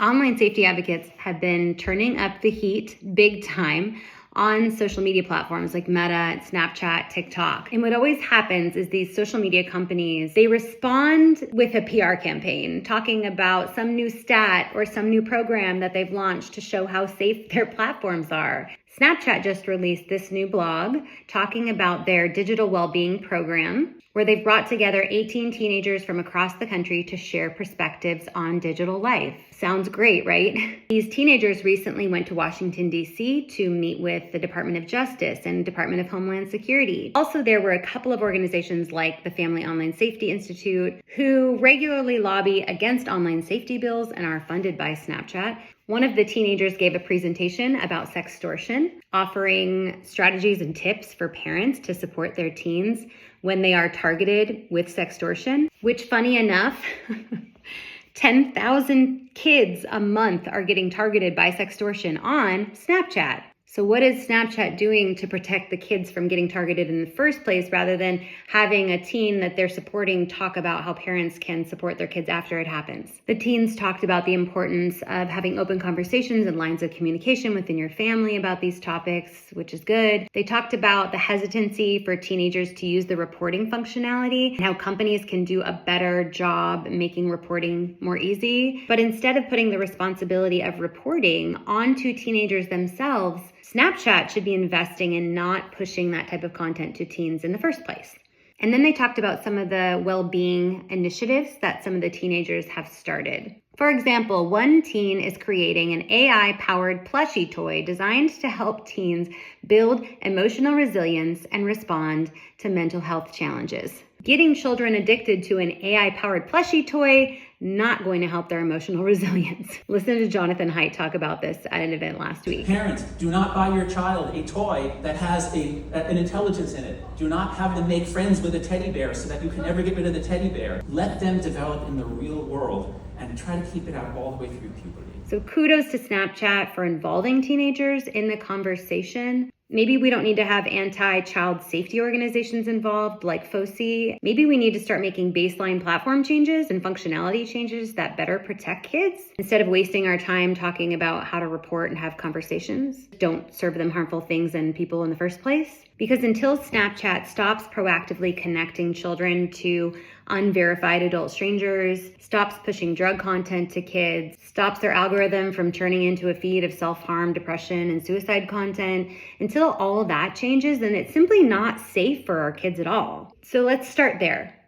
Online safety advocates have been turning up the heat big time on social media platforms like Meta, Snapchat, TikTok. And what always happens is these social media companies, they respond with a PR campaign talking about some new stat or some new program that they've launched to show how safe their platforms are. Snapchat just released this new blog talking about their digital well-being program, where they've brought together 18 teenagers from across the country to share perspectives on digital life. Sounds great, right? These teenagers recently went to Washington, D.C. to meet with the Department of Justice and Department of Homeland Security. Also, there were a couple of organizations like the Family Online Safety Institute who regularly lobby against online safety bills and are funded by Snapchat. One of the teenagers gave a presentation about sextortion, offering strategies and tips for parents to support their teens when they are targeted with sextortion, which, funny enough, 10,000 kids a month are getting targeted by sextortion on Snapchat. So what is Snapchat doing to protect the kids from getting targeted in the first place, rather than having a teen that they're supporting talk about how parents can support their kids after it happens? The teens talked about the importance of having open conversations and lines of communication within your family about these topics, which is good. They talked about the hesitancy for teenagers to use the reporting functionality and how companies can do a better job making reporting more easy. But instead of putting the responsibility of reporting onto teenagers themselves, Snapchat should be investing in not pushing that type of content to teens in the first place. And then they talked about some of the well-being initiatives that some of the teenagers have started. For example, one teen is creating an AI-powered plushie toy designed to help teens build emotional resilience and respond to mental health challenges. Getting children addicted to an AI-powered plushie toy, not going to help their emotional resilience. Listen to Jonathan Haidt talk about this at an event last week. Parents, do not buy your child a toy that has an intelligence in it. Do not have them make friends with a teddy bear so that you can never get rid of the teddy bear. Let them develop in the real world and try to keep it out all the way through puberty. So kudos to Snapchat for involving teenagers in the conversation. Maybe we don't need to have anti-child safety organizations involved like FOSI. Maybe we need to start making baseline platform changes and functionality changes that better protect kids instead of wasting our time talking about how to report and have conversations. Don't serve them harmful things and people in the first place. Because until Snapchat stops proactively connecting children to unverified adult strangers, stops pushing drug content to kids, stops their algorithm from turning into a feed of self-harm, depression, and suicide content, until all of that changes, then it's simply not safe for our kids at all. So let's start there.